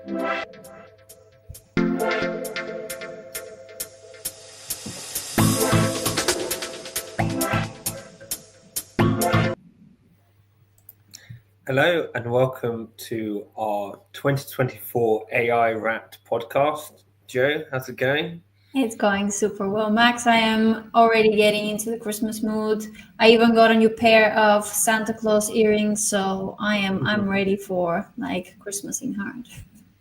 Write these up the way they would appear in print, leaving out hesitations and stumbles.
Hello and welcome to our 2024 AI Wrapped podcast. Joe, how's it going? It's going super well, Max. I am already getting into the Christmas mood. I even got a new pair of Santa Claus earrings, so I'm ready for like Christmas in heart.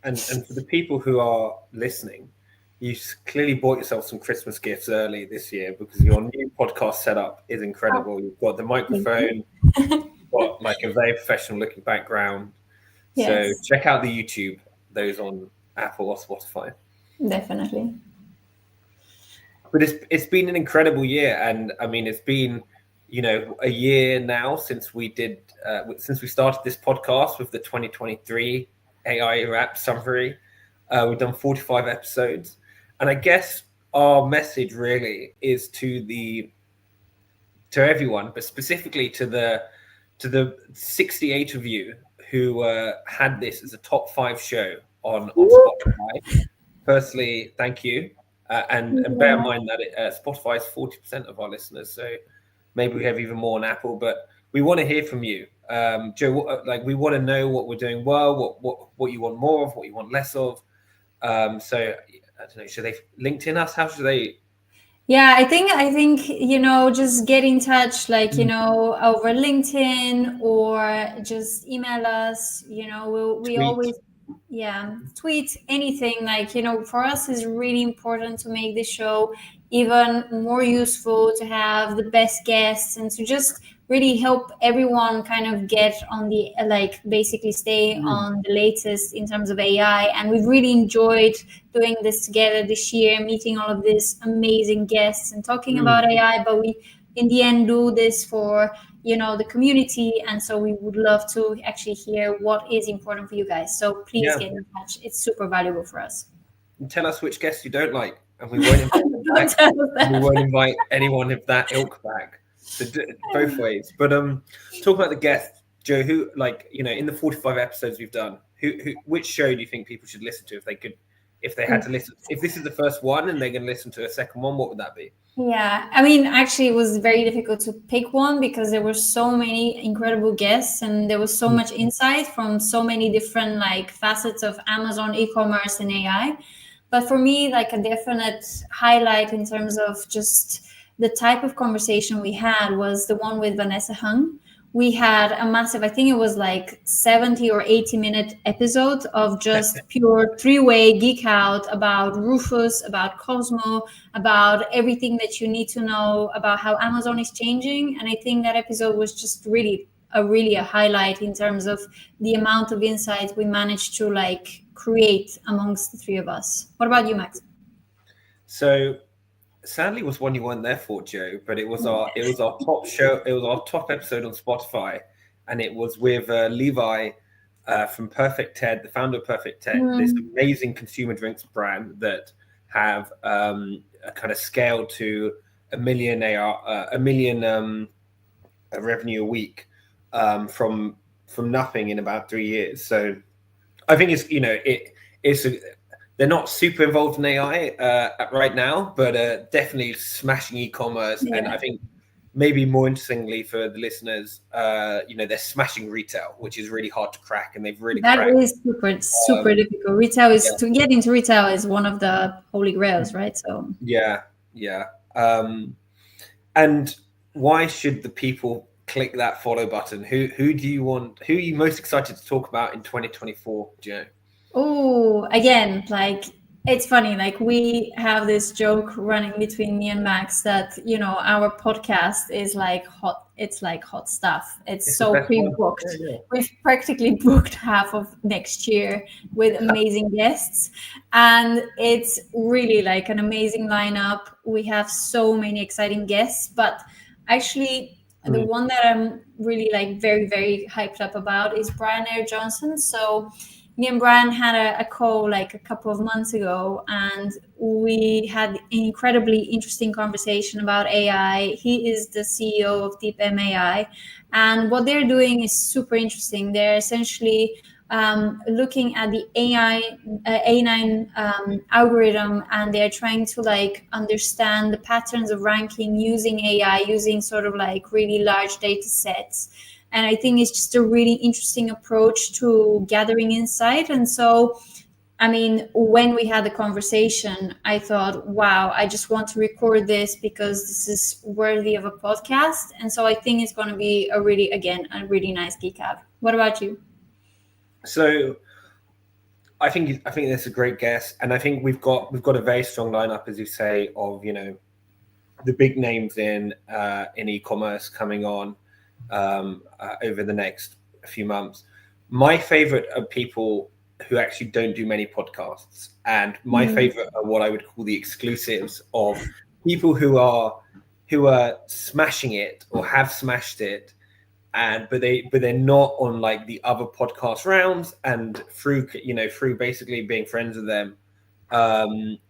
And for the people who are listening, you clearly bought yourself some Christmas gifts early this year because your new podcast setup is incredible. You've got the microphone, you've got like a very professional looking background. So Yes, check out the YouTube, those on Apple or Spotify. definitely. But it's been an incredible year, and I mean it's been a year now since we started this podcast with the 2023 AI Wrap summary. We've done 45 episodes, and I guess our message really is to everyone, but specifically to the 68 of you who had this as a top 5 show on Spotify. Firstly, thank you. And bear in mind that Spotify is 40% of our listeners, so maybe we have even more on Apple. But we want to hear from you, Joe. We want to know what we're doing well, what you want more of, what you want less of. So I don't know. Should they LinkedIn us? How should they? Yeah, I think just get in touch, over LinkedIn or just email us. We Tweet? always, tweet anything. For us, is really important to make this show even more useful, to have the best guests, and to just really help everyone kind of get on the basically stay on the latest in terms of AI. And we've really enjoyed doing this together this year, meeting all of these amazing guests and talking about AI. But we, in the end, do this for the community, and so we would love to actually hear what is important for you guys. So please get in touch. It's super valuable for us. And tell us which guests you don't like, and we won't invite them back. We won't invite anyone of that ilk back. So both ways. But talk about the guests, Joe. Who, in the 45 episodes we've done, which show do you think people should listen to if they had to listen? If this is the first one and they're going to listen to a second one, what would that be? Yeah, I mean, actually, it was very difficult to pick one because there were so many incredible guests and there was so much insight from so many different facets of Amazon, e-commerce, and AI. But for me, a definite highlight in terms of just the type of conversation we had was the one with Vanessa Hung. We had a massive, I think it was 70 or 80-minute episode of just pure 3-way geek out about Rufus, about Cosmo, about everything that you need to know about how Amazon is changing. And I think that episode was just really a highlight in terms of the amount of insights we managed to create amongst the three of us. What about you, Max? So sadly, was one you weren't there for, Joe, but it was our top show. It was our top episode on Spotify, and it was with Levi from Perfect Ted, the founder of Perfect Ted, this amazing consumer drinks brand that have a kind of scale to a million revenue a week from nothing in about 3 years. So I think they're not super involved in AI right now, but definitely smashing e-commerce. Yeah. And I think maybe more interestingly for the listeners, they're smashing retail, which is really hard to crack, and they've really cracked. That is super difficult. Retail is to get into retail is one of the holy grails, right? So yeah. And why should the people click that follow button? Who are you most excited to talk about in 2024, Joe? Oh, again, it's funny. We have this joke running between me and Max that our podcast is hot. It's hot stuff. It's so pre-booked. Yeah. We've practically booked half of next year with amazing guests, and it's really an amazing lineup. We have so many exciting guests, but actually, the one that I'm really very, very hyped up about is Brian Ayer Johnson. So me and Brian had a call a couple of months ago, and we had an incredibly interesting conversation about AI. He is the CEO of DeepM AI, and what they're doing is super interesting. They're essentially looking at the A9 algorithm, and they're trying to like understand the patterns of ranking using AI, using sort of like really large data sets. And I think it's just a really interesting approach to gathering insight. And so, I mean, when we had the conversation, I thought, wow, I just want to record this because this is worthy of a podcast. And so I think it's going to be a really nice Geek Out. What about you? So I think that's a great guess, and I think we've got a very strong lineup, as you say, of the big names in e-commerce coming on over the next few months. My favorite are people who actually don't do many podcasts, and my favorite are what I would call the exclusives, of people who are smashing it or have smashed it, but they're not on like the other podcast rounds, and through basically being friends with them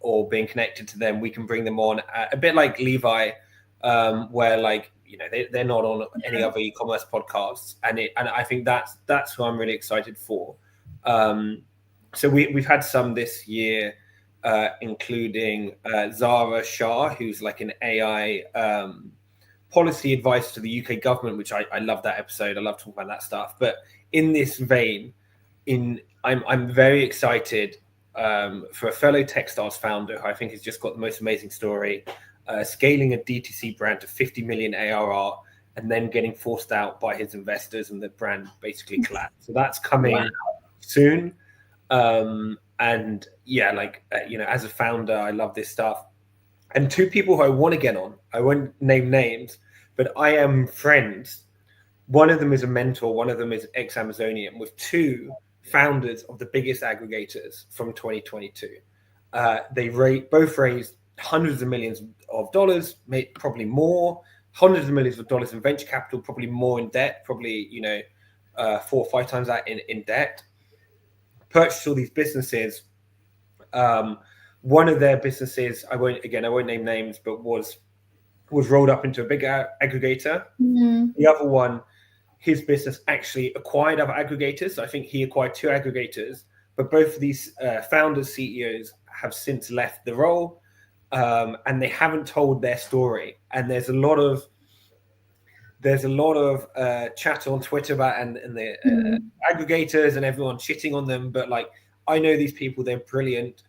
or being connected to them, we can bring them on a bit like Levi, where like they're not on any other e-commerce podcasts, and I think that's who I'm really excited for. So we've had some this year, including Zara Shah, who's like an AI policy advice to the UK government, which I love that episode. I love talking about that stuff. But in this vein, I'm very excited for a fellow Techstars founder who I think has just got the most amazing story, scaling a DTC brand to 50 million ARR and then getting forced out by his investors, and the brand basically collapsed. So that's coming soon. And yeah, like, as a founder, I love this stuff. And two people who I want to get on, I won't name names, but I am friends. One of them is a mentor. One of them is ex-Amazonian, with two founders of the biggest aggregators from 2022. They both raised hundreds of millions of dollars, probably more, hundreds of millions of dollars in venture capital, probably more in debt, probably 4 or 5 times that in debt. Purchased all these businesses. One of their businesses, I won't name names, but was rolled up into a big aggregator. The other one, his business actually acquired other aggregators. So I think he acquired 2 aggregators, but both of these founders, CEOs, have since left the role, and they haven't told their story. And there's a lot of chat on Twitter about and the aggregators and everyone shitting on them, but like, I know these people, they're brilliant.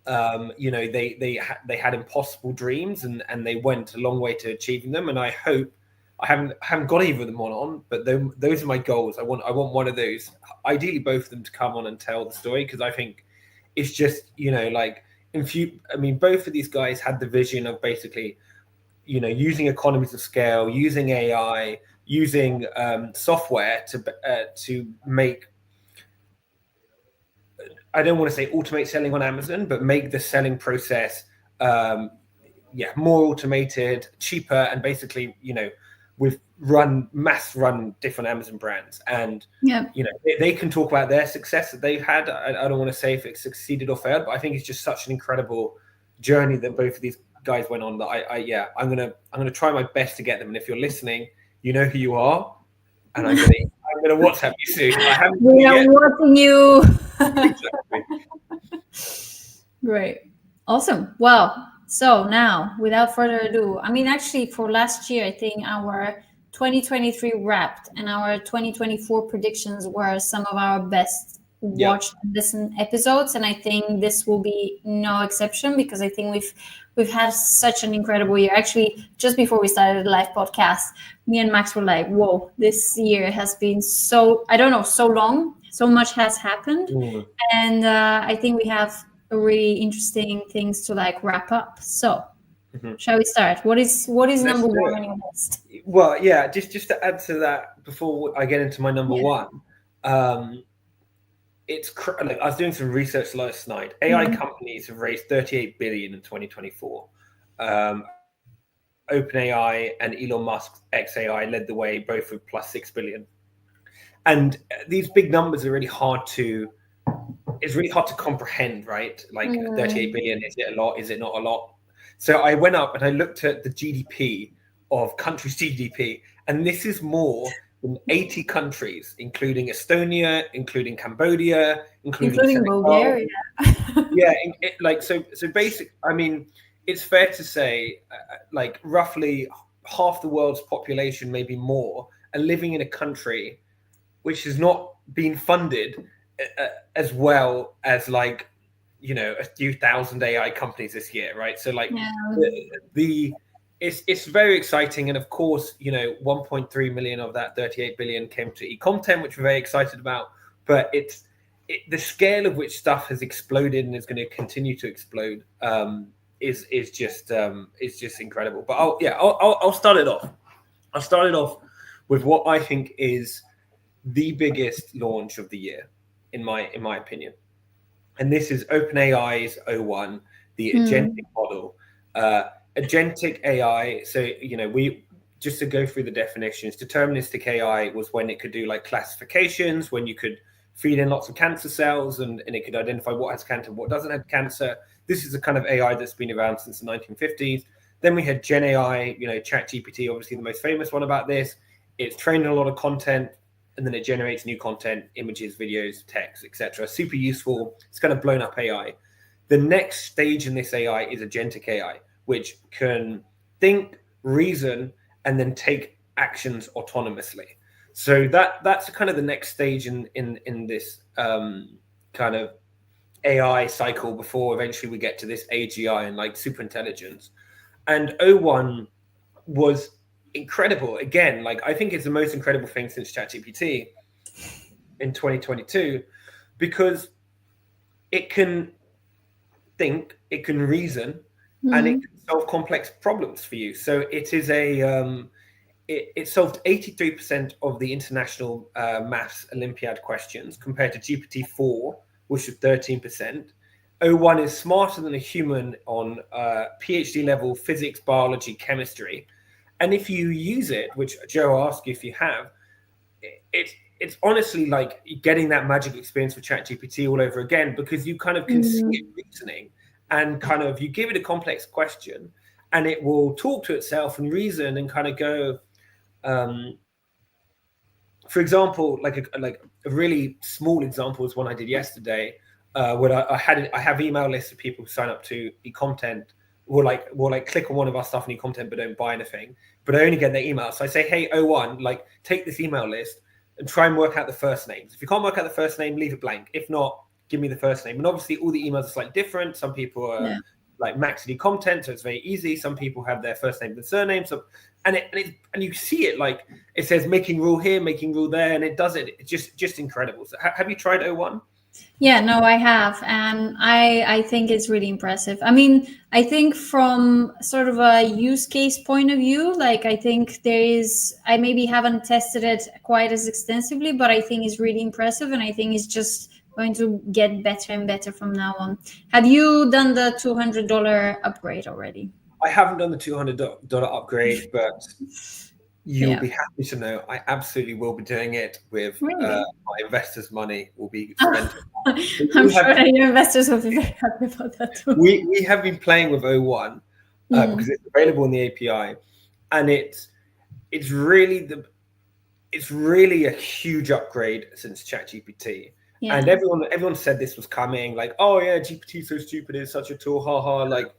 They had impossible dreams, and they went a long way to achieving them. And I hope, I haven't got either of them on, but those are my goals. I want one of those, ideally both of them, to come on and tell the story, because I think it's just both of these guys had the vision of basically using economies of scale, using AI, using software to make, I don't want to say automate selling on Amazon, but make the selling process more automated, cheaper, and basically we've mass run different Amazon brands, and they can talk about their success that they've had. I don't want to say if it succeeded or failed, but I think it's just such an incredible journey that both of these guys went on, that I'm gonna try my best to get them. And if you're listening, you know who you are, and I'm gonna WhatsApp you soon. We are watching you. Exactly. Great, awesome. Well, so now, without further ado, actually for last year, I think our 2023 wrapped and our 2024 predictions were some of our best watched and listened episodes, and I think this will be no exception, because I think we've had such an incredible year. Actually, just before we started the live podcast, me and Max were like, whoa, this year has been so long, so much has happened. And I think we have really interesting things to like wrap up. So shall we start? What is number one on your list? Well, yeah, just to add to that before I get into my number one, it's like, I was doing some research last night. AI companies have raised 38 billion in 2024. OpenAI and Elon Musk's xAI led the way, both with plus 6 billion. And these big numbers are really hard to comprehend, right? Like 38 billion, is it a lot? Is it not a lot? So I went up and I looked at the GDP of countries' GDP, and this is more in 80 countries, including Estonia, including Cambodia, including Senegal. Bulgaria. Yeah, so basic. I mean, it's fair to say, like roughly half the world's population, maybe more, are living in a country which has not been funded as well as like, you know, a few thousand AI companies this year, right? So like it's very exciting, and of course, you know, 1.3 million of that 38 billion came to e-content, which we're very excited about. But the scale of which stuff has exploded and is going to continue to explode is just incredible. But I'll start it off. I'll start it off with what I think is the biggest launch of the year, in my opinion, and this is OpenAI's o1, the agentic model. Agentic AI. So, you know, we just to go through the definitions, deterministic AI was when it could do like classifications, when you could feed in lots of cancer cells and it could identify what has cancer, what doesn't have cancer. This is the kind of AI that's been around since the 1950s. Then we had Gen AI, you know, ChatGPT, obviously the most famous one about this. It's trained on a lot of content, and then it generates new content, images, videos, text, etc. Super useful. It's kind of blown up AI. The next stage in this AI is agentic AI, which can think, reason, and then take actions autonomously. So that's kind of the next stage in this kind of AI cycle before eventually we get to this AGI and like super intelligence. And o1 was incredible. Again, like I think it's the most incredible thing since ChatGPT in 2022, because it can think, it can reason, and it can solve complex problems for you. So it is it solved 83% of the international maths Olympiad questions compared to GPT-4, which was 13%. o1 is smarter than a human on PhD level physics, biology, chemistry. And if you use it, which Joe asked you if you have, it's honestly like getting that magic experience with ChatGPT all over again, because you kind of can see it reasoning, and kind of you give it a complex question and it will talk to itself and reason and kind of go, for example, like a really small example is one I did yesterday, where I have email lists of people who sign up to eContent, will like click on one of our stuff in eContent but don't buy anything, but I only get their email. So I say, hey, o1, like take this email list and try and work out the first names. If you can't work out the first name, leave it blank. If not, give me the first name. And obviously all the emails are slightly different. Some people are like maxed eContent, so it's very easy. Some people have their first name and surname. So and you see it, like it says making rule here, making rule there, and it does it. It's just incredible. So have you tried o1? Yeah, no, I have. And I think it's really impressive. I mean, I think from sort of a use case point of view, like I think I maybe haven't tested it quite as extensively, but I think it's really impressive. And I think it's just going to get better and better from now on. Have you done the $200 upgrade already? I haven't done the $200 upgrade, but you'll be happy to know I absolutely will be doing it with my investors' money will be spent. I'm sure that your investors will be very happy about that too. We have been playing with o1 because it's available in the API, and it's really a huge upgrade since ChatGPT. Yeah. And everyone said this was coming, like, oh yeah, GPT is so stupid, it's such a tool, haha, like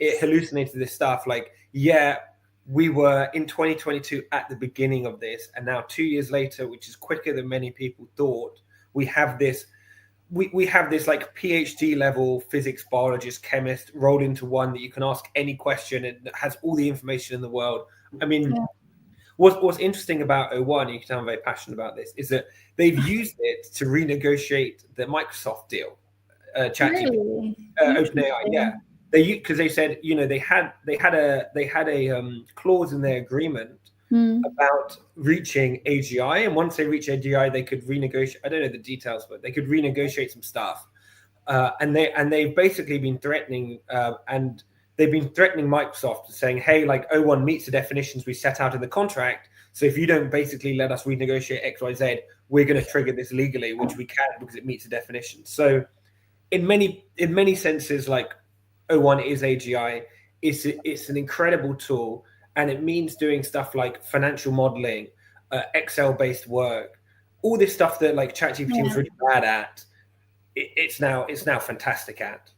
it hallucinated this stuff. Like, yeah, we were in 2022 at the beginning of this, and now 2 years later, which is quicker than many people thought, we have this like PhD level physics, biologist, chemist rolled into one that you can ask any question and has all the information in the world. I mean, what's interesting about o1, you can tell I'm very passionate about this, is that they've used it to renegotiate the Microsoft deal, ChatGPT, OpenAI, yeah. Because they said, you know, they had a clause in their agreement about reaching AGI, and once they reach AGI, they could renegotiate. I don't know the details, but they could renegotiate some stuff. And they've basically been threatening, Microsoft, saying, hey, like o1 meets the definitions we set out in the contract. So if you don't basically let us renegotiate X, Y, Z, we're going to trigger this legally, which we can because it meets the definition. So in many senses, like, o1 is AGI. It's an incredible tool, and it means doing stuff like financial modeling, Excel-based work, all this stuff that like ChatGPT was really bad at, it's now fantastic at.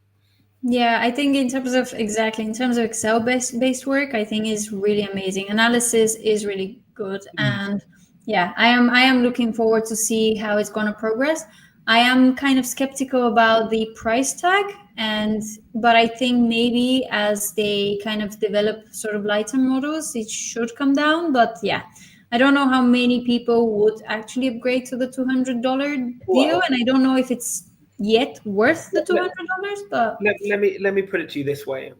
Yeah, I think in terms of Excel based work, I think is really amazing. Analysis is really good, and yeah, I am looking forward to see how it's going to progress. I am kind of skeptical about the price tag, but I think maybe as they kind of develop sort of lighter models, it should come down. But yeah, I don't know how many people would actually upgrade to the $200 deal, and I don't know if it's yet worth the $200. But let me put it to you this way: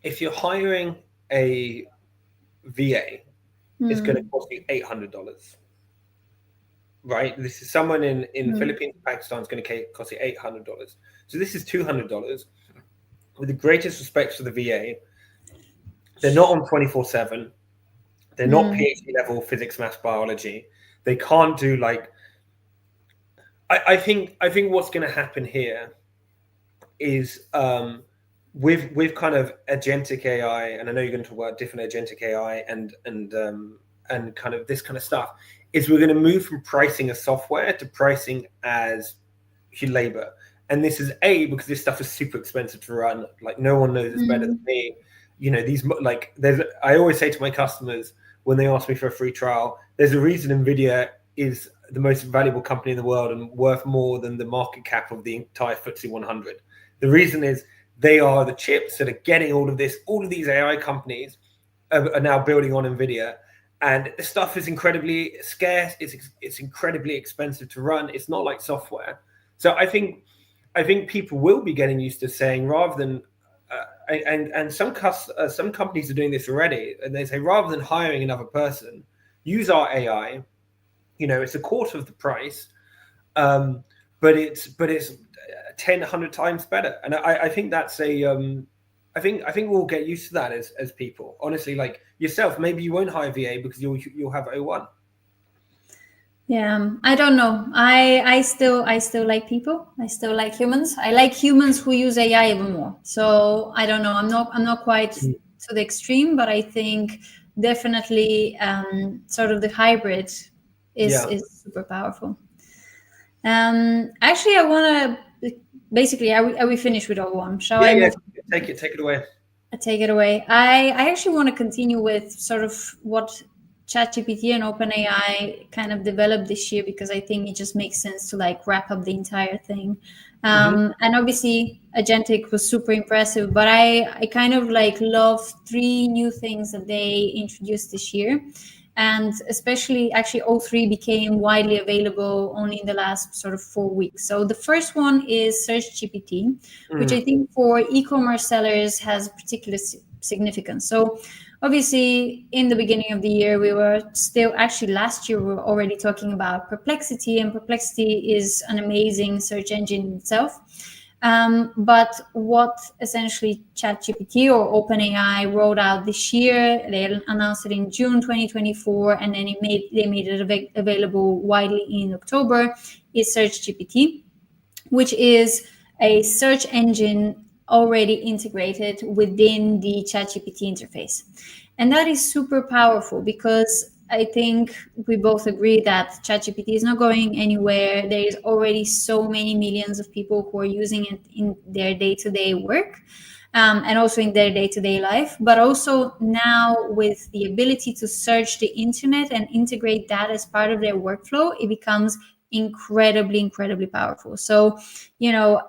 if you're hiring a VA, it's going to cost you $800. Right, this is someone in Philippines, Pakistan is going to cost you $800. So this is $200. With the greatest respect for the VA, they're not on 24/7. They're not PhD level physics, maths, biology. They can't do like. I think what's going to happen here is with kind of agentic AI, and I know you're going to talk about different agentic AI and kind of this kind of stuff, is we're going to move from pricing as software to pricing as labor. And this is because this stuff is super expensive to run. Like no one knows it's better than me. You know, I always say to my customers when they ask me for a free trial, there's a reason NVIDIA is the most valuable company in the world and worth more than the market cap of the entire FTSE 100. The reason is they are the chips that are getting all of these AI companies are now building on NVIDIA. And the stuff is incredibly scarce. It's incredibly expensive to run. It's not like software. So I think people will be getting used to saying, rather than and some companies are doing this already, and they say rather than hiring another person, use our AI. You know, it's a quarter of the price, but it's 10, 100 times better. And I think that's I think we'll get used to that as people. Honestly, like yourself, maybe you won't hire VA because you'll have O1. Yeah, I don't know. I still like people. I still like humans. I like humans who use AI even more. So I don't know. I'm not quite to the extreme, but I think definitely sort of the hybrid is super powerful. Actually, I want to basically. Are we finished with O1? Shall I move? Take it away. Take it away. I actually want to continue with sort of what ChatGPT and OpenAI kind of developed this year, because I think it just makes sense to like wrap up the entire thing. And obviously Agentic was super impressive, but I kind of like love 3 new things that they introduced this year. And especially actually all 3 became widely available only in the last sort of 4 weeks. So the first one is Search GPT, which I think for e-commerce sellers has particular significance. So obviously in the beginning of the year, we were still, actually last year, we were already talking about Perplexity, and Perplexity is an amazing search engine in itself. But what essentially ChatGPT or OpenAI rolled out this year, they announced it in June 2024, and then they made it available widely in October, is Search GPT, which is a search engine already integrated within the ChatGPT interface. And that is super powerful because I think we both agree that ChatGPT is not going anywhere. There is already so many millions of people who are using it in their day-to-day work, and also in their day-to-day life. But also now with the ability to search the internet and integrate that as part of their workflow, it becomes incredibly, incredibly powerful. So, you know,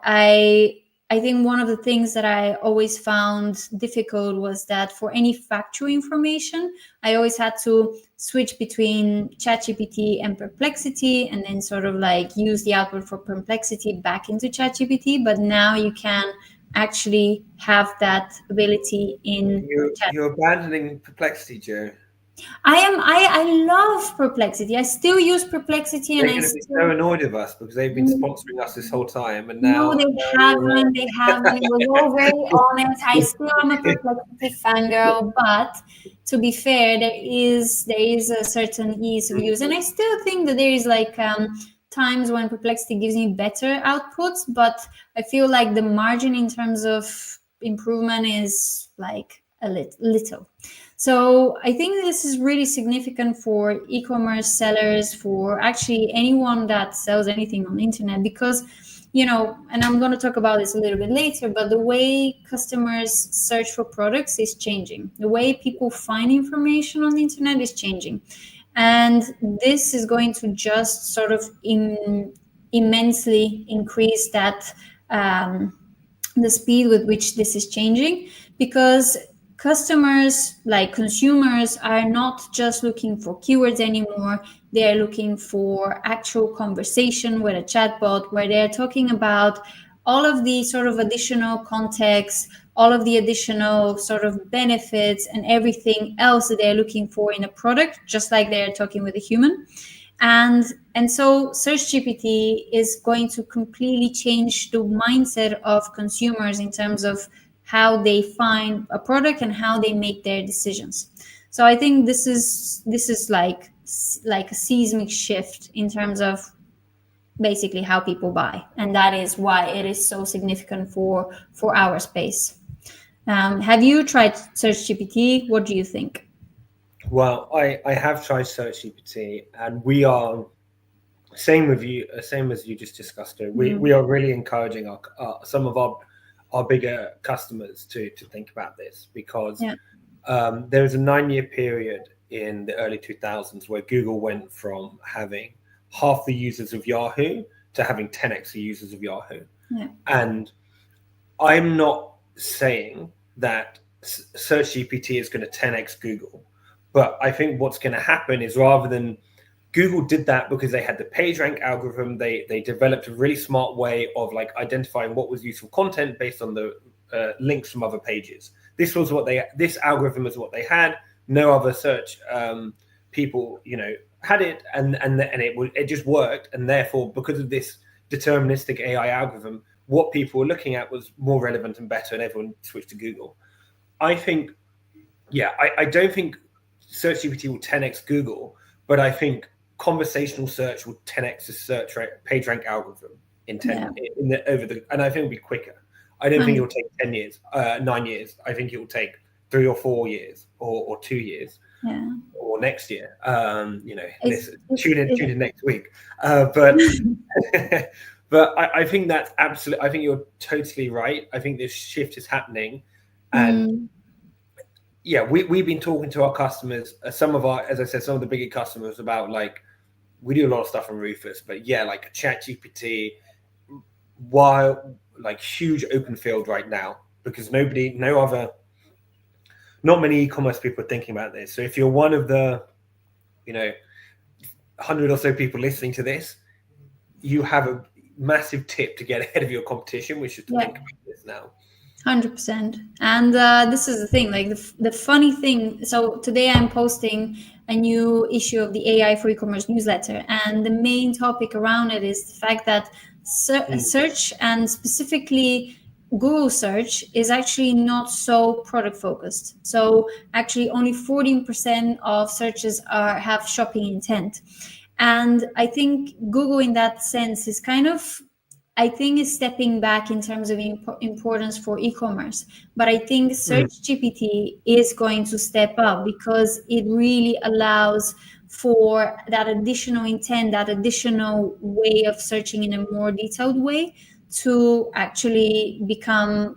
I think one of the things that I always found difficult was that for any factual information, I always had to switch between ChatGPT and Perplexity, and then sort of like use the output for Perplexity back into ChatGPT. But now you can actually have that ability in You're abandoning Perplexity, Joe. I love Perplexity. I still use Perplexity, and they're going to be so annoyed of us because they've been sponsoring us this whole time, and now no, they haven't. It was all very honest. I still am a Perplexity fangirl, but to be fair, there is a certain ease of use, and I still think that there is like times when Perplexity gives me better outputs, but I feel like the margin in terms of improvement is like a little. So I think this is really significant for e-commerce sellers, for actually anyone that sells anything on the internet, because, you know, and I'm going to talk about this a little bit later, but the way customers search for products is changing. The way people find information on the internet is changing. And this is going to just sort of immensely increase that the speed with which this is changing, because customers, like consumers, are not just looking for keywords anymore. They're looking for actual conversation with a chatbot, where they're talking about all of the sort of additional context, all of the additional sort of benefits and everything else that they're looking for in a product, just like they're talking with a human. And so SearchGPT is going to completely change the mindset of consumers in terms of how they find a product and how they make their decisions. So I think this is like a seismic shift in terms of basically how people buy, and that is why it is so significant for our space. Have you tried SearchGPT? What do you think? Well, I have tried SearchGPT, and we are same as you just discussed it. We are really encouraging some of our bigger customers to think about this, because there was a 9-year period in the early 2000s where Google went from having half the users of Yahoo to having 10x the users of Yahoo. Yeah. And I'm not saying that SearchGPT is going to 10x Google, but I think what's going to happen is, rather than Google did that because they had the PageRank algorithm, they developed a really smart way of like identifying what was useful content based on the links from other pages. This algorithm is what they had. No other search people, had it, and it just worked. And therefore, because of this deterministic AI algorithm, what people were looking at was more relevant and better, and everyone switched to Google. I think, I don't think SearchGPT will 10x Google, but I think conversational search will 10x the search PageRank algorithm and I think it'll be quicker. I don't think it will take 10 years, 9 years. I think it will take 3 or 4 years, or 2 years, or next year. Tune in next week. But I think that's absolutely. I think you're totally right. I think this shift is happening, and we've been talking to our customers, some of the bigger customers, about, like, we do a lot of stuff on Rufus, but like ChatGPT, while like huge open field right now, because not many e-commerce people are thinking about this. So if you're one of the 100 or so people listening to this, you have a massive tip to get ahead of your competition. We should think about this now. 100%. And this is the thing, like the funny thing. So today I'm posting a new issue of the AI for e-commerce newsletter, and the main topic around it is the fact that search, and specifically Google search, is actually not so product focused. So actually only 14% of searches have shopping intent. And I think Google in that sense is is stepping back in terms of importance for e-commerce. But I think SearchGPT is going to step up, because it really allows for that additional intent, that additional way of searching in a more detailed way, to actually become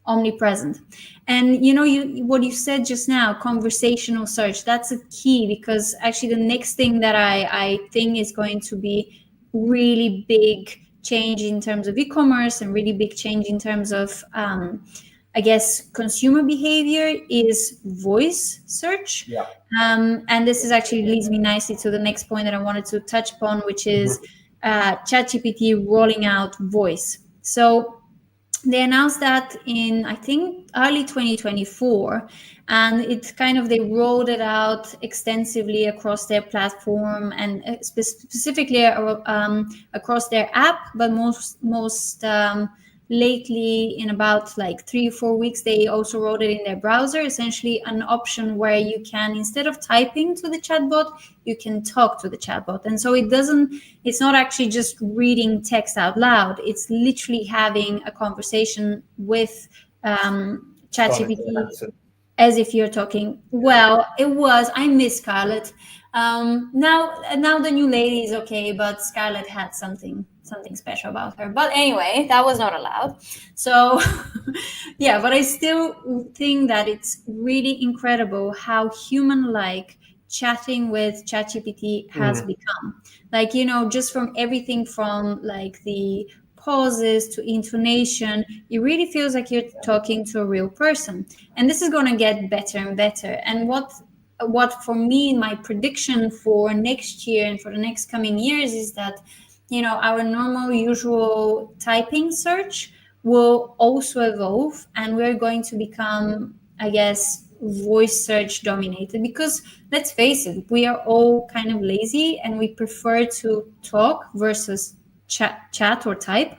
omnipresent. And what you said just now, conversational search, that's a key, because actually the next thing that I think is going to be really big change in terms of e-commerce, and really big change in terms of consumer behavior, is voice search. And this is actually leads me nicely to the next point that I wanted to touch upon, which is ChatGPT rolling out voice. So they announced that in, I think, early 2024, and they rolled it out extensively across their platform, and specifically across their app, but most lately, in about like 3 or 4 weeks, they also rolled it in their browser, essentially an option where you can, instead of typing to the chatbot, you can talk to the chatbot. And so it's not actually just reading text out loud, it's literally having a conversation with ChatGPT. as if you're talking. Well, it was. I miss Scarlett. Now the new lady is okay, but Scarlett had something special about her. But anyway, that was not allowed. So yeah, but I still think that it's really incredible how human-like chatting with ChatGPT has become. Like, just from everything from like the pauses to intonation, it really feels like you're talking to a real person. And this is going to get better and better. And what for me, my prediction for next year and for the next coming years is that, our normal usual typing search will also evolve, and we're going to become, I guess, voice search dominated, because let's face it, we are all kind of lazy and we prefer to talk versus chat or type.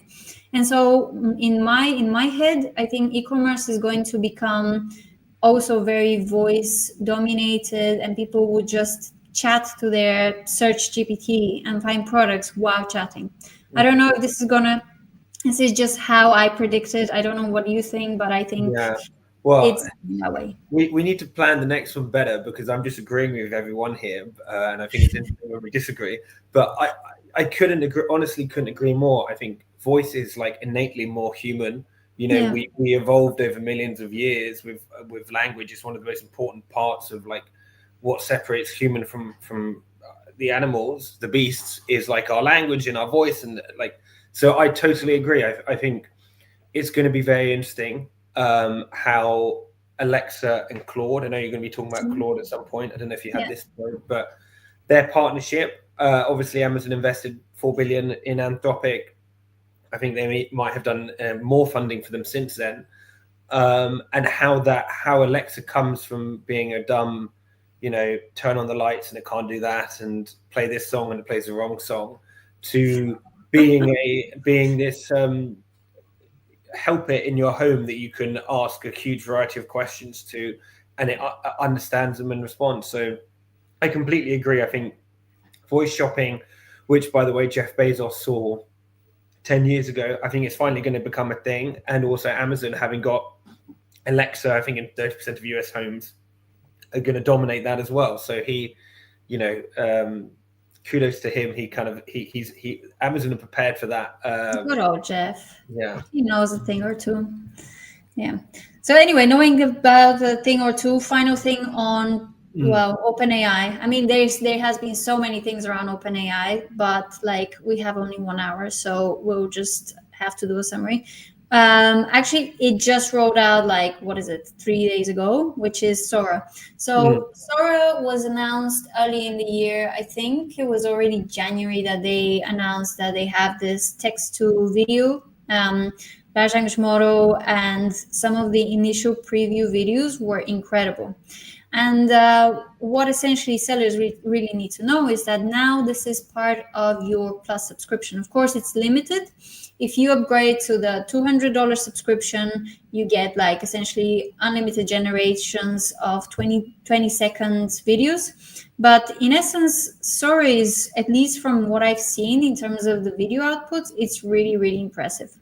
And so in my head, I think e-commerce is going to become also very voice dominated, and people would just chat to their search GPT and find products while chatting. I don't know if this is just how I predicted. I don't know what you think, but I think well, it's that way. We need to plan the next one better, because I'm just agreeing with everyone here, and I think it's interesting when we disagree. But I couldn't agree, honestly, couldn't agree more. I think voice is like innately more human. We evolved over millions of years with language. It's one of the most important parts of like what separates human from the animals, the beasts, is like our language and our voice, and like, so I totally agree. I think it's going to be very interesting how Alexa and Claude, I know you're going to be talking about Claude at some point. I don't know if you had this, but their partnership, obviously Amazon invested $4 billion in Anthropic. I think they might have done more funding for them since then. And how Alexa comes from being a dumb, turn on the lights and it can't do that, and play this song and it plays the wrong song, to being this help it in your home that you can ask a huge variety of questions to, and it understands them and responds. So I completely agree. I think voice shopping, which by the way Jeff Bezos saw 10 years ago, I think it's finally going to become a thing. And also Amazon, having got Alexa, I think in 30% of US homes, are going to dominate that as well. So he, kudos to him. He Amazon are prepared for that. Good old Jeff. Yeah, he knows a thing or two. Yeah. So anyway, knowing about a thing or two, final thing on OpenAI. I mean, there has been so many things around OpenAI, but like we have only 1 hour, so we'll just have to do a summary. Actually, it just rolled out, like, what is it, 3 days ago, which is Sora. So Sora was announced early in the year. I think it was already January that they announced that they have this text to video large language model, and some of the initial preview videos were incredible. And what essentially sellers really need to know is that now this is part of your Plus subscription. Of course, it's limited. If you upgrade to the $200 subscription, you get like essentially unlimited generations of 20 seconds videos. But in essence, Sora is, at least from what I've seen in terms of the video output, it's really, really impressive.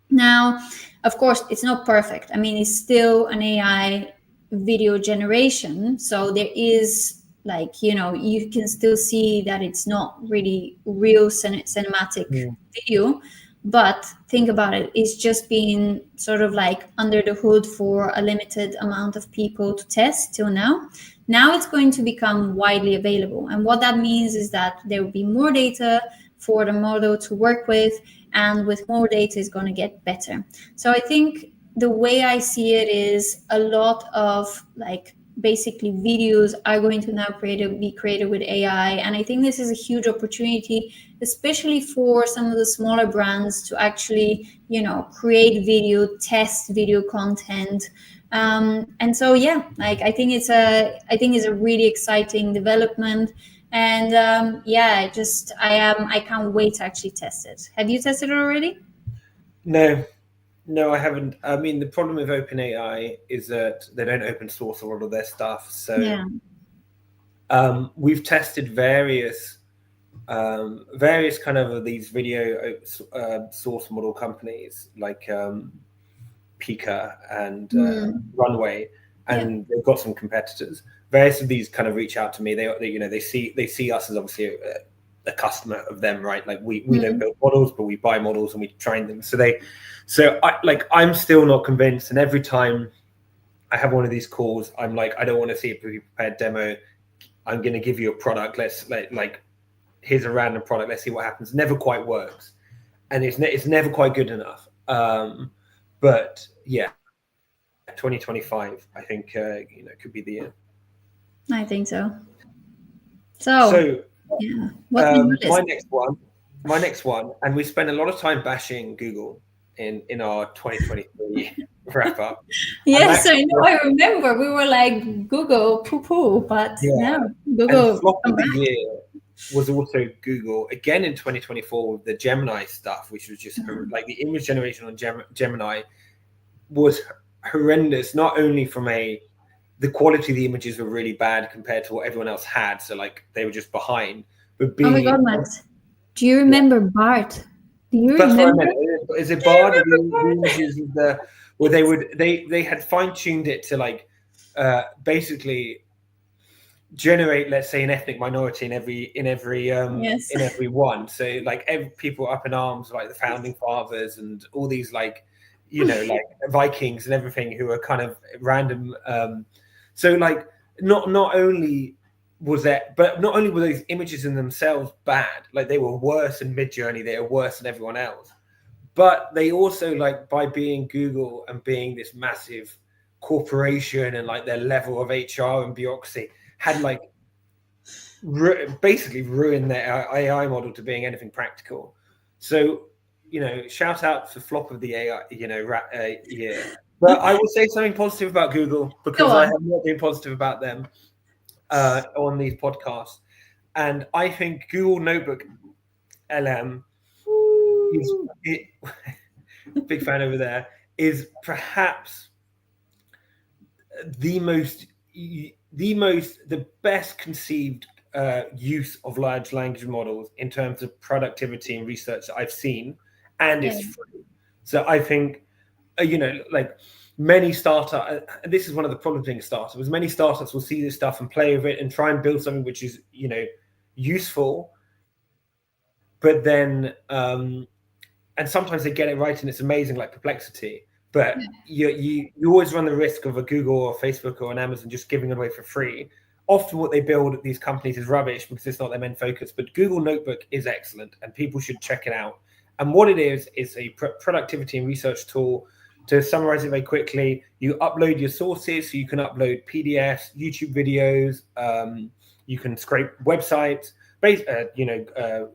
Now, of course, it's not perfect. I mean, it's still an AI video generation. So there is, like, you can still see that it's not really real cinematic video. But think about it, it's just been sort of like under the hood for a limited amount of people to test till now. Now it's going to become widely available. And what that means is that there will be more data for the model to work with, and with more data is going to get better. So I think the way I see it is a lot of like basically videos are going to now be created with AI. And I think this is a huge opportunity, especially for some of the smaller brands to actually, create video, test video content. And so, yeah, like I think it's a really exciting development. And I can't wait to actually test it. Have you tested it already? No, I haven't. I mean, the problem with OpenAI is that they don't open source a lot of their stuff. So we've tested various kind of these video source model companies like Pika and Runway. and they've got some competitors. Various of these kind of reach out to me. They see us as obviously a customer of them, right? Like we don't build models, but we buy models and we train them. I'm still not convinced. And every time I have one of these calls, I'm like, I don't want to see a pre-prepared demo. I'm going to give you a product. Here's a random product. Let's see what happens. Never quite works, and it's never quite good enough. But yeah, 2025, I think could be the year. I think so. So yeah, my next one, and we spent a lot of time bashing Google in our 2023 wrap up. Yes, I know. I remember we were like Google poo-poo, but Google. And flop of the year was also Google again in 2024 with the Gemini stuff, which was just like the image generation on Gemini was horrendous. Not only from the quality of the images were really bad compared to what everyone else had, so like they were just behind. But oh my God, Matt, do you remember Bart? Do you remember? Is it Bart? The images of where they had fine-tuned it to like basically generate, let's say, an ethnic minority in every one. So like people up in arms, like the founding fathers and all these like like Vikings and everything who are kind of random. So like not only were those images in themselves bad, like they were worse in Midjourney, they were worse than everyone else. But they also, like, by being Google and being this massive corporation and like their level of HR and bureaucracy had like basically ruined their AI model to being anything practical. So, shout out for flop of the AI, year. But I will say something positive about Google, because I have not been positive about them on these podcasts. And I think Google Notebook LM, big fan over there, is perhaps the best conceived use of large language models in terms of productivity and research that I've seen, and it's free. So I think like many startups, this is one of the problems being a startup, is many startups will see this stuff and play with it and try and build something which is useful, but then and sometimes they get it right and it's amazing, like Perplexity. But you always run the risk of a Google or Facebook or an Amazon just giving it away for free. Often what they build at these companies is rubbish because it's not their main focus. But Google Notebook is excellent and people should check it out. And what it is a productivity and research tool. To summarize it very quickly, you upload your sources. So you can upload PDFs, YouTube videos, you can scrape websites,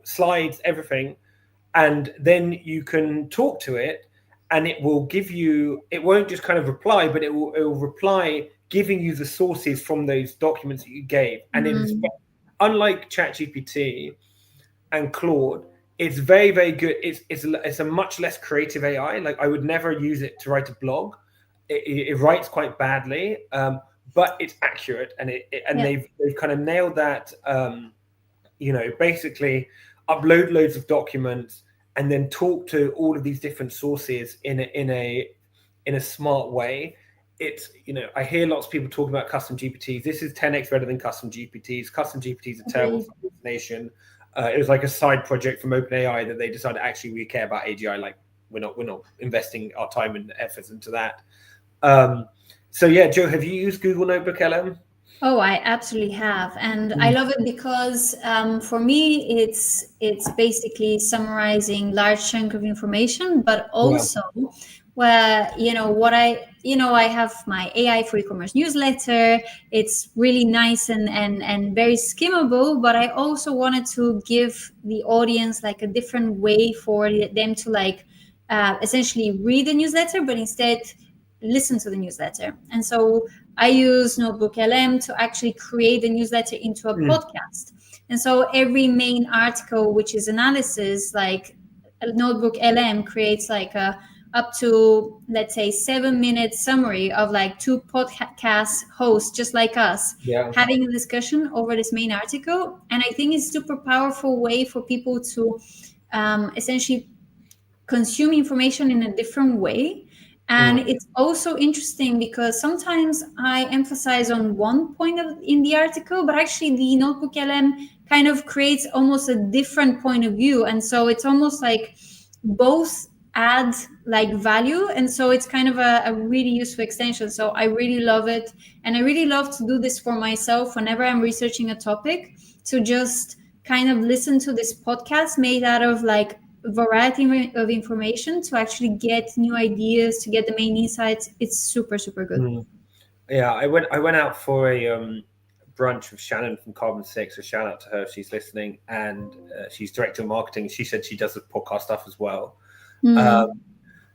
slides, everything. And then you can talk to it, and it will give you, it won't just kind of reply, but it will reply giving you the sources from those documents that you gave. And it is, unlike ChatGPT and Claude, it's very, very good. It's a much less creative AI. Like, I would never use it to write a blog. It writes quite badly, but it's accurate, and they've kind of nailed that. Basically upload loads of documents and then talk to all of these different sources in a smart way. It's, I hear lots of people talking about custom GPTs. This is 10x better than custom GPTs. Custom GPTs are terrible for hallucination. It was like a side project from OpenAI that they decided actually we care about AGI. Like we're not investing our time and efforts into that. So yeah, Joe, have you used Google Notebook LM? Oh, I absolutely have, and I love it because for me, it's basically summarizing large chunk of information, but also where I have my AI for e-commerce newsletter. It's really nice and very skimmable, but I also wanted to give the audience like a different way for them to like essentially read the newsletter, but instead listen to the newsletter. And so I use Notebook LM to actually create the newsletter into a podcast. And so every main article, which is analysis, like Notebook LM creates like a up to, let's say, 7-minute summary of like 2 podcast hosts just like us having a discussion over this main article. And I think it's a super powerful way for people to essentially consume information in a different way. And it's also interesting because sometimes I emphasize on one point in the article, but actually the Notebook LM kind of creates almost a different point of view. And so it's almost like both add like value. And so it's kind of a really useful extension. So I really love it. And I really love to do this for myself whenever I'm researching a topic, to just kind of listen to this podcast made out of like variety of information to actually get new ideas, to get the main insights. It's super, super good. Yeah, I went out for a brunch with Shannon from Carbon 6. So shout out to her if she's listening, and she's director of marketing. She said she does the podcast stuff as well.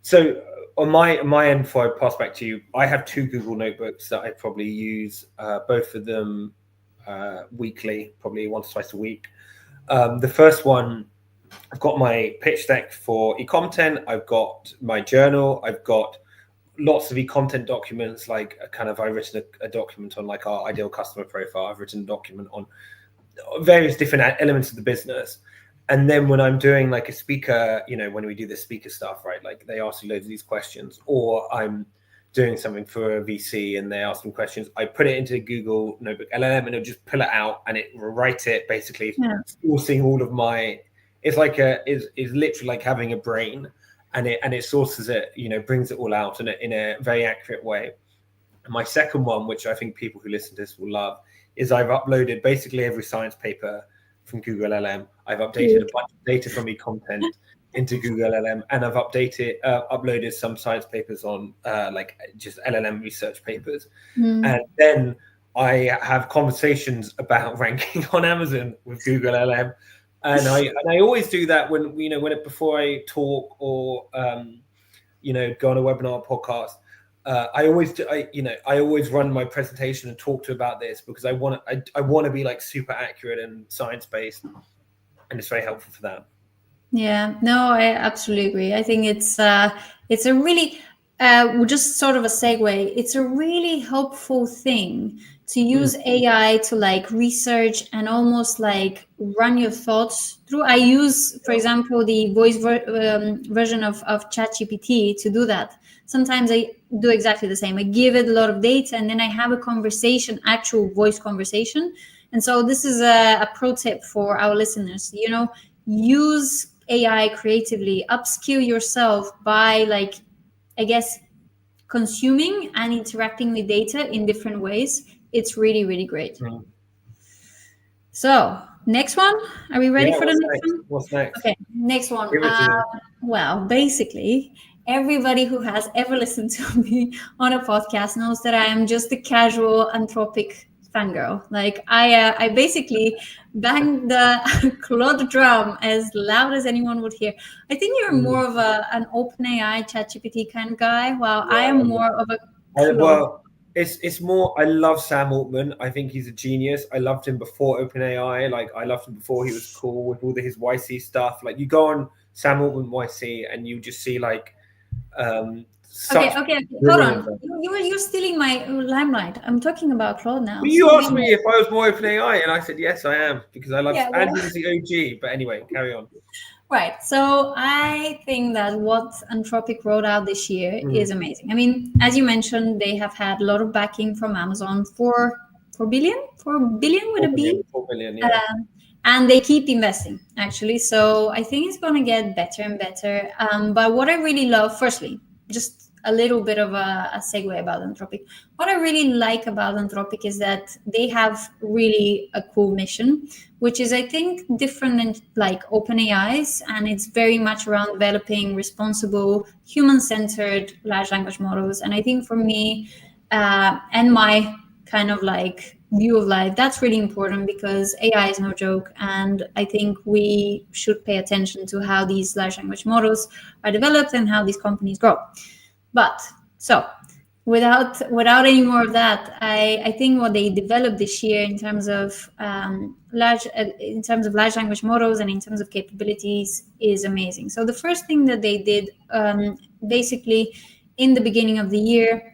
So on my end, before I pass back to you, I have 2 Google notebooks that I probably use, both of them weekly, probably once or twice a week. The first one, I've got my pitch deck for eComtent. I've got my journal. I've got lots of e-content documents. Like I've written a document on like our ideal customer profile. I've written a document on various different elements of the business. And then when I'm doing like a speaker, when we do the speaker stuff, right? Like they ask you loads of these questions, or I'm doing something for a VC and they ask me questions, I put it into Google Notebook LLM and it'll just pull it out and it will write it, basically sourcing all of my. It's like is literally like having a brain, and it sources it, brings it all out in a very accurate way. And my second one, which I think people who listen to this will love, is I've uploaded basically every science paper from Google LM. I've updated a bunch of data from eComtent into Google LM, and I've uploaded some science papers on like just LLM research papers. And then I have conversations about ranking on Amazon with Google LM. And I always do that when before I talk or go on a webinar or podcast. I always run my presentation and talk about this because I want to be like super accurate and science based, and it's very helpful for that. Yeah, no, I absolutely agree. I think it's a really just sort of a segue. It's a really helpful thing to use AI to like research and almost like run your thoughts through. I use, for example, the voice version of ChatGPT to do that. Sometimes I do exactly the same. I give it a lot of data and then I have a conversation, actual voice conversation. And so this is a pro tip for our listeners. Use AI creatively, upskill yourself by like, I guess, consuming and interacting with data in different ways. It's really, really great. So next one, are we ready for the next one? What's next? Okay, next one. Well, basically, everybody who has ever listened to me on a podcast knows that I am just a casual Anthropic fangirl. Like I basically bang the Claude drum as loud as anyone would hear. I think you're more of an OpenAI ChatGPT kind of guy, while I am more of a Claude. Well, it's more. I love Sam Altman. I think he's a genius. I loved him before OpenAI. Like I loved him before he was cool with all his YC stuff. Like you go on Sam Altman YC and you just see like. Okay. Hold on. You're stealing my limelight. I'm talking about Claude now. Well, you asked me if I was more OpenAI, and I said yes, I am, because I love and he's the OG. But anyway, carry on. Right. So I think that what Anthropic rolled out this year is amazing. I mean, as you mentioned, they have had a lot of backing from Amazon for 4 billion with a B. 4 billion, yeah. And they keep investing, actually. So I think it's going to get better and better. But what I really love, firstly, just a little bit of a segue about Anthropic. What I really like about Anthropic is that they have really a cool mission, which is, I think, different than like OpenAI's. And it's very much around developing responsible, human-centered large language models. And I think for me and my kind of like view of life, that's really important because AI is no joke. And I think we should pay attention to how these large language models are developed and how these companies grow. But so without any more of that, I think what they developed this year in terms of large language models and in terms of capabilities is amazing. So the first thing that they did basically in the beginning of the year,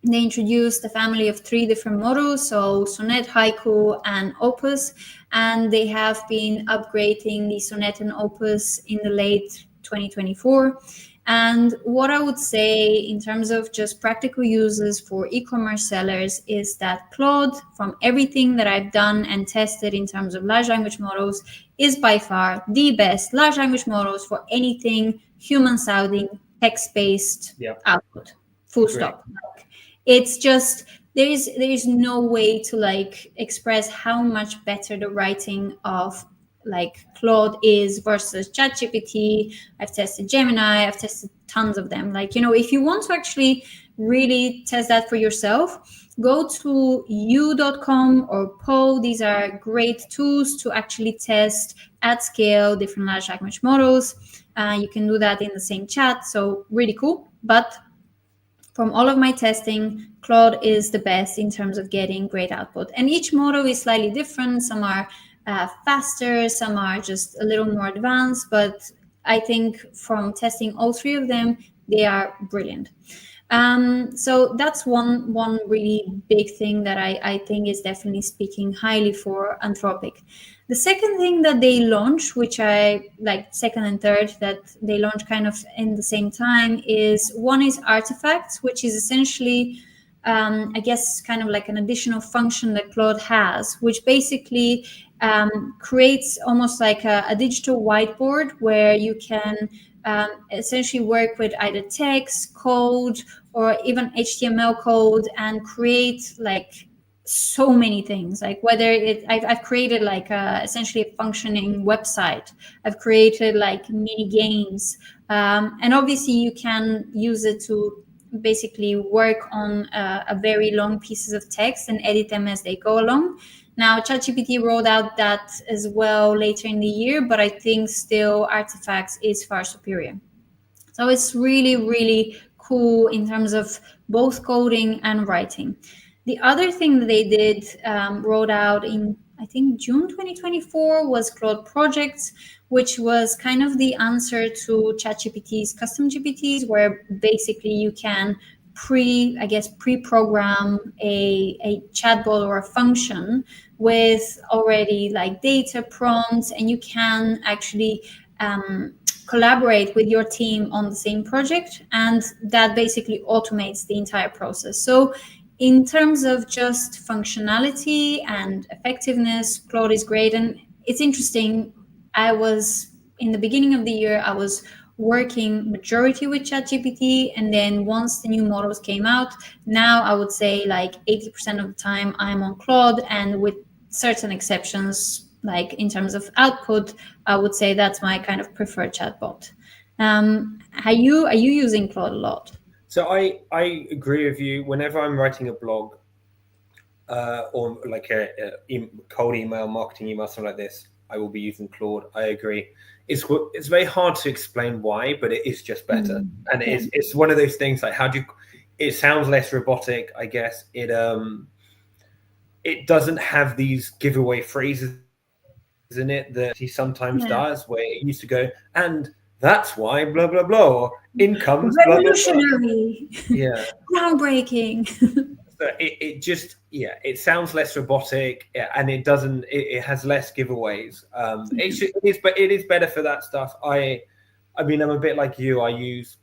they introduced a family of 3 different models, so Sonnet, Haiku, and Opus, and they have been upgrading the Sonnet and Opus in the late 2024. And what I would say in terms of just practical uses for e-commerce sellers is that Claude, from everything that I've done and tested in terms of large language models, is by far the best large language models for anything human-sounding, text-based output. Full stop. It's just there is no way to like express how much better the writing of like Claude is versus ChatGPT. I've tested Gemini, I've tested tons of them. Like, if you want to actually really test that for yourself, go to u.com or Poe. These are great tools to actually test at scale different large language models. You can do that in the same chat, so really cool. But from all of my testing, Claude is the best in terms of getting great output. And each model is slightly different. Some are faster, some are just a little more advanced, but I think from testing all three of them, they are brilliant. So that's one really big thing that I think is definitely speaking highly for Anthropic. The second thing that they launched, which I like, second and third that they launched kind of in the same time, is Artifacts, which is essentially I guess kind of like an additional function that Claude has, which basically creates almost like a digital whiteboard where you can essentially work with either text, code, or even HTML code and create like so many things. Like whether I've created like essentially a functioning website. I've created like mini games, and obviously you can use it to basically work on a very long pieces of text and edit them as they go along. Now, ChatGPT rolled out that as well later in the year, but I think still Artifacts is far superior. So it's really, really cool in terms of both coding and writing. The other thing that they did rolled out in, I think, June 2024 was Claude Projects, which was kind of the answer to ChatGPT's custom GPTs, where basically you can pre-program a chatbot or a function with already like data prompts, and you can actually collaborate with your team on the same project, and that basically automates the entire process. So in terms of just functionality and effectiveness, Claude is great. And it's interesting, in the beginning of the year, I was working majority with ChatGPT, and then once the new models came out, now I would say like 80% of the time I'm on Claude, and with certain exceptions, like in terms of output, I would say that's my kind of preferred chatbot. Are you using Claude a lot? So I agree with you. Whenever I'm writing a blog or like a cold email, marketing email, something like this, I will be using Claude. I agree. It's very hard to explain why, but it is just better. And it's one of those things like it sounds less robotic, I guess. It doesn't have these giveaway phrases in it that he sometimes does, where it used to go, and that's why blah blah blah, or incomes revolutionary, blah, blah, blah. groundbreaking. So it sounds less robotic, and it has less giveaways. It is better for that stuff. I mean, I'm a bit like you. I use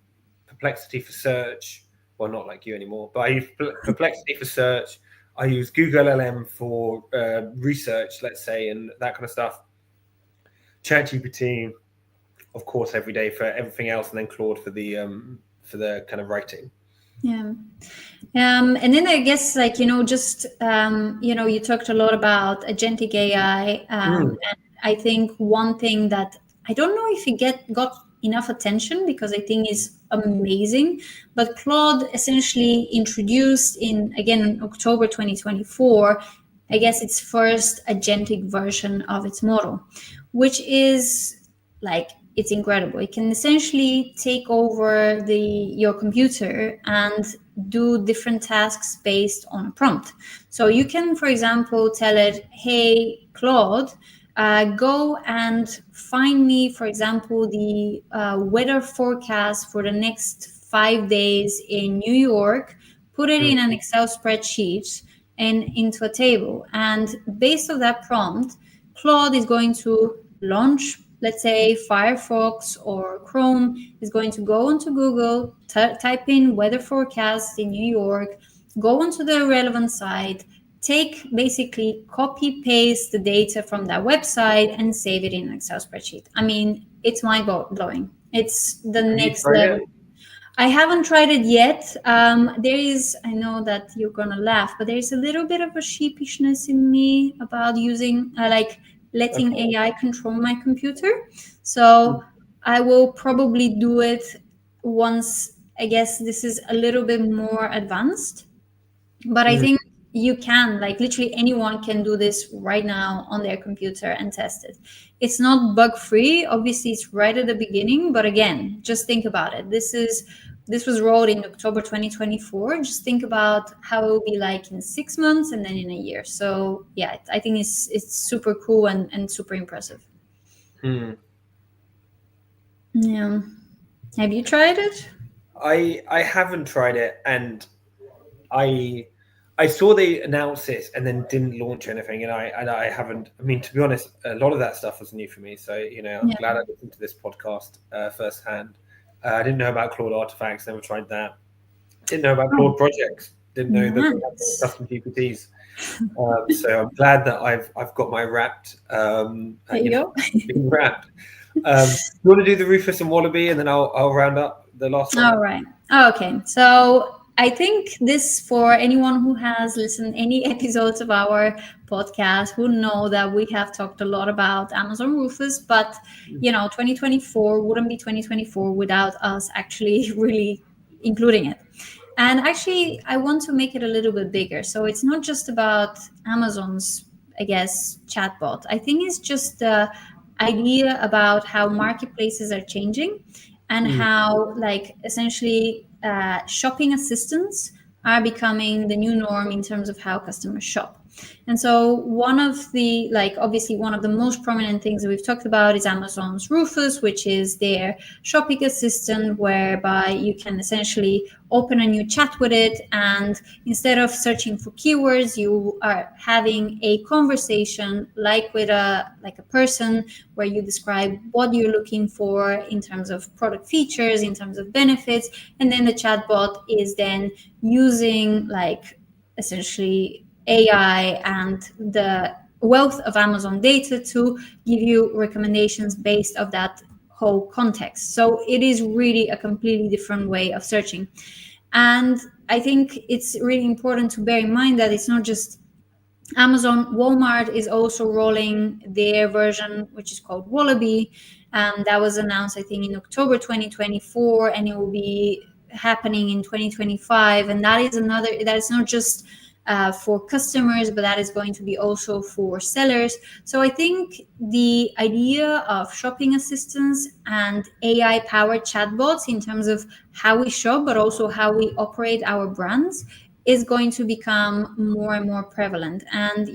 Perplexity for search. Well, not like you anymore, but I use Perplexity for search. I use Google LLM for research, let's say, and that kind of stuff. ChatGPT, of course, every day for everything else, and then Claude for the kind of writing. Yeah. And then I guess, like, just, you talked a lot about agentic AI. And I think one thing that I don't know if it got enough attention, because I think is amazing, but Claude essentially introduced in October 2024, I guess, its first agentic version of its model, which is like, it's incredible. It can essentially take over your computer and do different tasks based on a prompt. So you can, for example, tell it, hey, Claude, go and find me, for example, the weather forecast for the next 5 days in New York, put it in an Excel spreadsheet and into a table. And based on that prompt, Claude is going to launch let's say Firefox or Chrome, is going to go onto Google, type in weather forecast in New York, go onto the relevant site, basically copy paste the data from that website and save it in an Excel spreadsheet. I mean, it's mind blowing. It's the next level. I haven't tried it yet. There is, I know that you're gonna laugh, but there's a little bit of a sheepishness in me about using, letting AI control my computer. So I will probably do it once, I guess this is a little bit more advanced. But I think you can, like, literally anyone can do this right now on their computer and test it. It's not bug free. Obviously, it's right at the beginning. But again, just think about it. This was rolled in October 2024. Just think about how it will be like in 6 months and then in a year. So yeah, I think it's super cool and super impressive. Yeah. Have you tried it? I haven't tried it, and I saw they announced it and then didn't launch anything, and I haven't. I mean, to be honest, a lot of that stuff was new for me. So I'm glad I listened to this podcast firsthand. I didn't know about Claude Artifacts, never tried that. Didn't know about Claude projects. Didn't know that they had custom GPTs. So I'm glad that I've got my wrapped. Being wrapped. You want to do the Rufus and Wallaby, and then I'll round up the last one. All right. Okay. So I think this, for anyone who has listened any episodes of our podcast, who know that we have talked a lot about Amazon Rufus, but 2024 wouldn't be 2024 without us actually really including it. And actually, I want to make it a little bit bigger. So it's not just about Amazon's, I guess, chatbot. I think it's just the idea about how marketplaces are changing and how, like, essentially shopping assistants are becoming the new norm in terms of how customers shop. And so one of the most prominent things that we've talked about is Amazon's Rufus, which is their shopping assistant, whereby you can essentially open a new chat with it, and instead of searching for keywords, you are having a conversation like with a person, where you describe what you're looking for in terms of product features, in terms of benefits, and then the chatbot is then using essentially AI and the wealth of Amazon data to give you recommendations based on that whole context. So it is really a completely different way of searching. And I think it's really important to bear in mind that it's not just Amazon. Walmart is also rolling their version, which is called Wallaby. And that was announced, I think, in October 2024, and it will be happening in 2025. And that is not just for customers, but that is going to be also for sellers. So I think the idea of shopping assistants and AI-powered chatbots in terms of how we shop, but also how we operate our brands, is going to become more and more prevalent. And,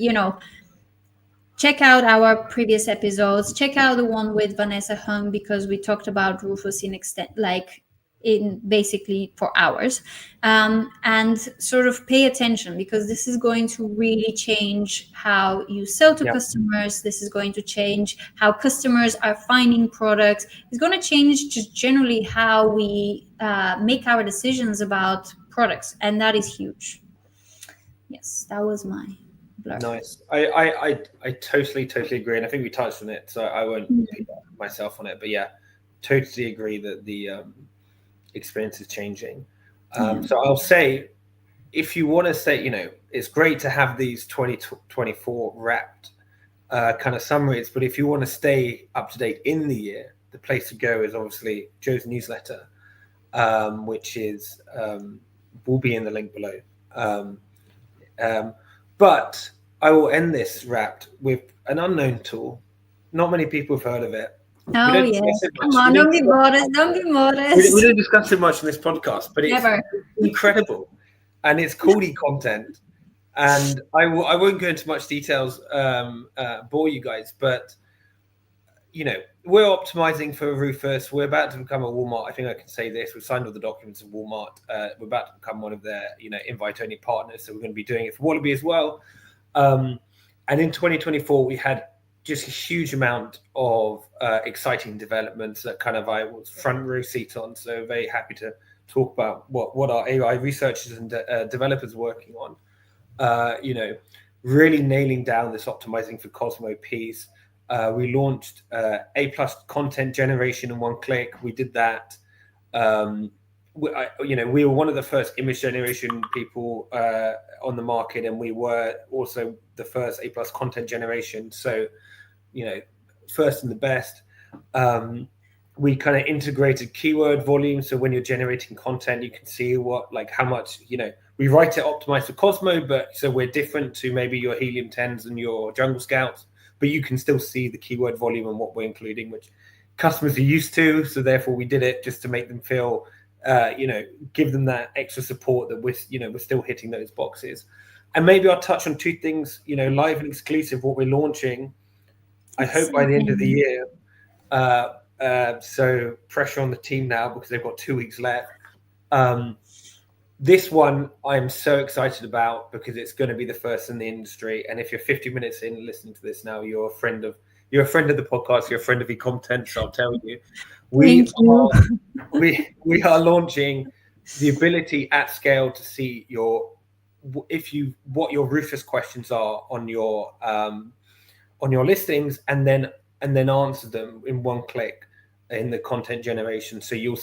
check out our previous episodes. Check out the one with Vanessa Hung, because we talked about Rufus in basically for hours, and sort of pay attention, because this is going to really change how you sell to customers. This is going to change how customers are finding products. It's going to change just generally how we make our decisions about products, and that is huge. Yes, that was my blur. Nice. I totally agree, and I think we touched on it, so I won't pick myself on it. But yeah, totally agree that the experience is changing. So I'll say, if you want to say, it's great to have these 2024 wrapped kind of summaries, but if you want to stay up to date in the year, the place to go is obviously Joe's newsletter, which is will be in the link below. But I will end this wrapped with an unknown tool. Not many people have heard of it. Oh, yes. Come on, don't be modest. Don't be modest. We don't discuss it much in this podcast, but it's incredible. And it's called eContent. And I won't go into much details, bore you guys, but, we're optimizing for Rufus. We're about to become a Walmart. I think I can say this. We've signed all the documents of Walmart. We're about to become one of their, invite-only partners. So we're going to be doing it for Wallaby as well. And in 2024, we had just a huge amount of exciting developments that kind of I was front row seat on. So very happy to talk about what our AI researchers and developers are working on. Really nailing down this optimizing for Cosmo piece. We launched A+ content generation in one click. We did that. We were one of the first image generation people on the market, and we were also the first A+ content generation. So, first and the best. We kind of integrated keyword volume. So when you're generating content, you can see how much, we write it optimized for Cosmo, but so we're different to maybe your Helium 10s and your Jungle Scouts, but you can still see the keyword volume and what we're including, which customers are used to. So therefore we did it just to make them feel, give them that extra support that we're still hitting those boxes. And maybe I'll touch on two things, live and exclusive, what we're launching. I hope by the end of the year. So pressure on the team now because they've got 2 weeks left. This one I'm so excited about because it's going to be the first in the industry. And if you're 50 minutes in listening to this now, you're a friend of the podcast, you're a friend of eComtent. So I'll tell you, we are launching the ability at scale to see what your Rufus questions are on your listings, and then answer them in one click in the content generation. So you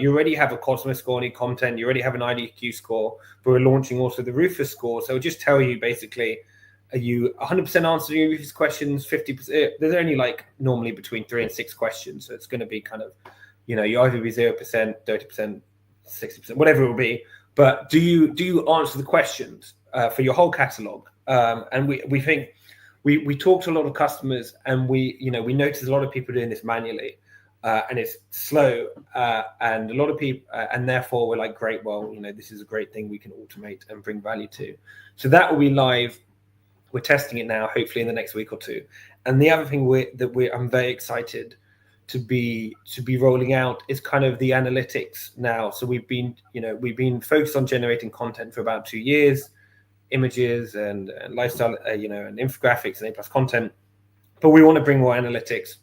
already have a Cosmo score on eComtent, you already have an IDQ score, but we're launching also the Rufus score. So it'll just tell you basically, are you 100% answering your Rufus questions, 50%? There's only normally between 3 and 6 questions. So it's going to be kind of, you either be 0%, 30%, 60%, whatever it will be. But do you answer the questions for your whole catalog? And we think, we talk to a lot of customers, and we notice a lot of people doing this manually, and it's slow, and a lot of people, and therefore we're like, great, well, this is a great thing we can automate and bring value to. So that will be live. We're testing it now, hopefully in the next week or two. And the other thing I'm very excited to be rolling out is kind of the analytics now. So we've been focused on generating content for about 2 years. Images and lifestyle, and infographics and A+ content, but we want to bring more analytics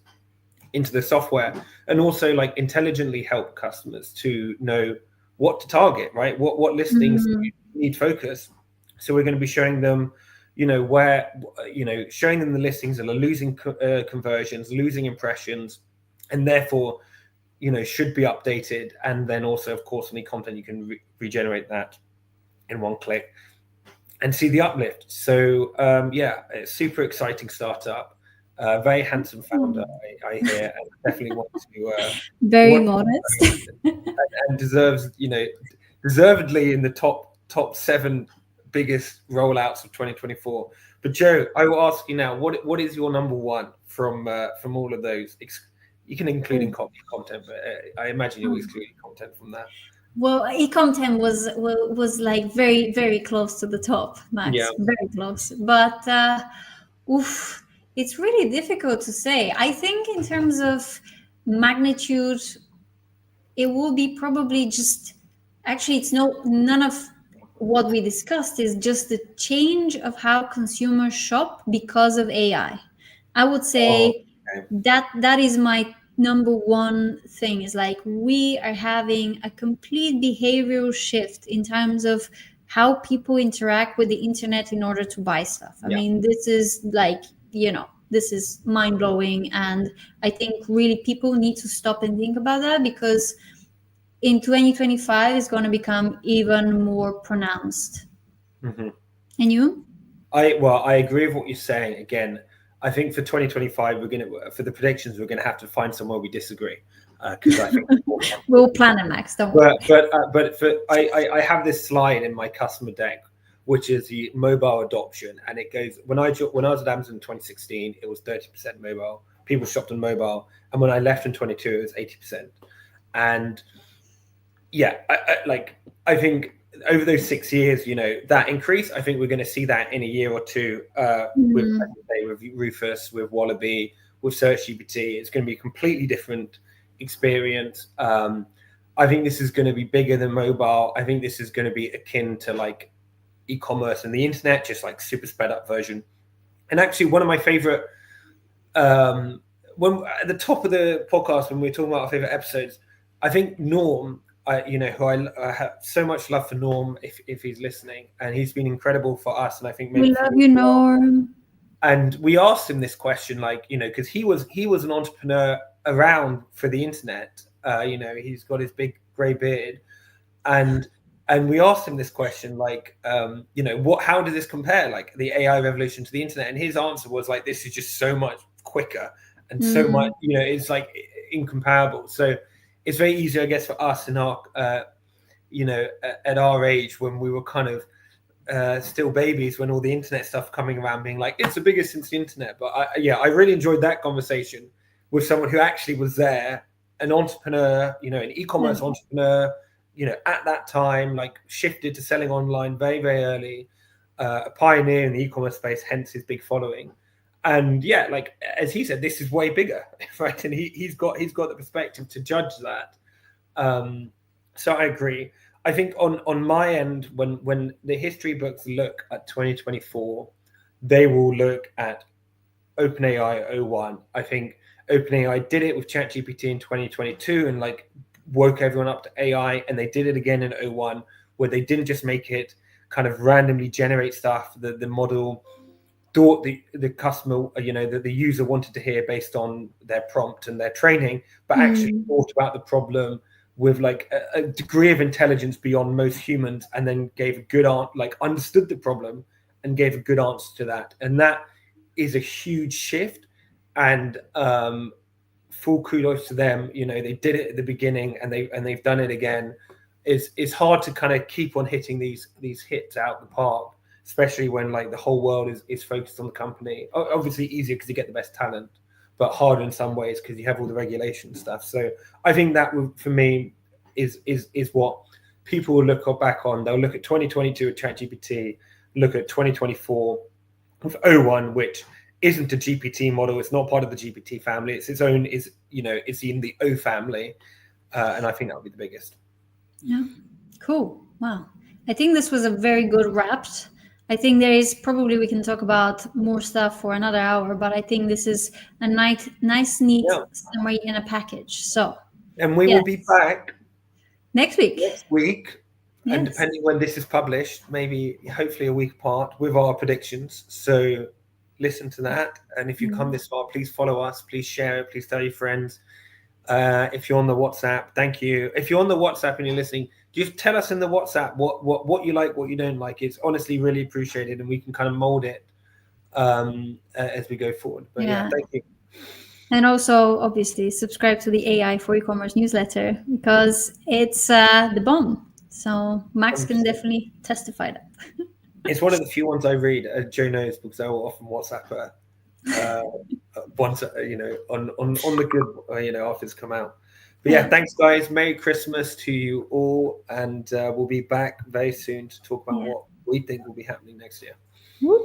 into the software, and also intelligently help customers to know what to target, right? What listings need focus. So we're going to be showing them, showing them the listings that are losing conversions, losing impressions, and therefore, should be updated. And then also, of course, on eComtent, you can regenerate that in one click and see the uplift. So it's super exciting startup. Very handsome founder, I hear, and definitely want to very modest and deserves, deservedly in the top 7 biggest rollouts of 2024. But Joe, I will ask you now, what is your number one from all of those? You can include content, but I imagine you'll exclude content from that. Well, eComtent was very, very close to the top, Max. Yeah. Very close. But it's really difficult to say. I think in terms of magnitude, it will be probably it's none of what we discussed is just the change of how consumers shop because of AI. I would say that is my number one thing, is we are having a complete behavioral shift in terms of how people interact with the internet in order to buy stuff. I mean, this is this is mind-blowing, and I think really people need to stop and think about that, because in 2025 it's going to become even more pronounced. Mm-hmm. And you? I agree with what you're saying. Again, I think for 2025, for the predictions, we're going to have to find somewhere we disagree, because I think we'll plan it, Max. Don't worry. But I have this slide in my customer deck, which is the mobile adoption, and it goes when I was at Amazon in 2016, it was 30% mobile. People shopped on mobile, and when I left in 22, it was 80%. And I think over those 6 years, that increase, I think we're going to see that in a year or two with Rufus, with Wallaby, with SearchGPT. It's going to be a completely different experience. I think this is going to be bigger than mobile. I think this is going to be akin to e-commerce and the internet, just super sped up version. And actually, one of my favorite when at the top of the podcast, when we were talking about our favorite episodes, I think Norm, who I have so much love for Norm, if he's listening, and he's been incredible for us, and I think maybe We love you, Norm. And we asked him this question, like, because he was an entrepreneur around for the internet. He's got his big grey beard, and we asked him this question, like, how does this compare, like the AI revolution to the internet? And his answer was like, this is just so much quicker and so much, it's like incomparable. So it's very easy, I guess, for us in our, at our age, when we were kind of still babies, when all the internet stuff coming around, being like, it's the biggest since the internet. But I really enjoyed that conversation with someone who actually was there, an entrepreneur, an e-commerce entrepreneur, at that time, like shifted to selling online very, very early, a pioneer in the e-commerce space, hence his big following. And like as he said, this is way bigger, right? And he's got the perspective to judge that. So I agree. I think on my end, when the history books look at 2024, they will look at OpenAI 01. I think OpenAI did it with ChatGPT in 2022 and like woke everyone up to AI, and they did it again in 01, where they didn't just make it kind of randomly generate stuff. The model thought the customer, the user wanted to hear based on their prompt and their training, but actually thought about the problem with like a degree of intelligence beyond most humans, and then gave a good answer, like understood the problem and gave a good answer to that. And that is a huge shift, and full kudos to them. They did it at the beginning, and they've done it again. It's hard to kind of keep on hitting these hits out the park, especially when like the whole world is focused on the company. Obviously easier because you get the best talent, but harder in some ways because you have all the regulation stuff. So I think that for me is what people will look back on. They'll look at 2022 at ChatGPT, look at 2024 with O1, which isn't a GPT model. It's not part of the GPT family. It's its own, it's in the O family. And I think that would be the biggest. Yeah, cool. Wow. I think this was a very good wrap. I think there is probably, we can talk about more stuff for another hour, but I think this is a nice, neat summary in a package. So, and we will be back next week. And depending when this is published, maybe hopefully a week apart, with our predictions. So listen to that. And if you come this far, please follow us, please share it, please tell your friends. If you're on the WhatsApp, thank you. If you're on the WhatsApp and you're listening, just tell us in the WhatsApp what you like, what you don't like. It's honestly really appreciated, and we can kind of mold it as we go forward. But thank you. And also, obviously, subscribe to the AI for e-commerce newsletter, because it's the bomb. So Max can definitely testify that. It's one of the few ones I read. Joe knows, because I will often WhatsApp her once, on the good, offers come out. But thanks guys. Merry Christmas to you all, and we'll be back very soon to talk about what we think will be happening next year. Whoop.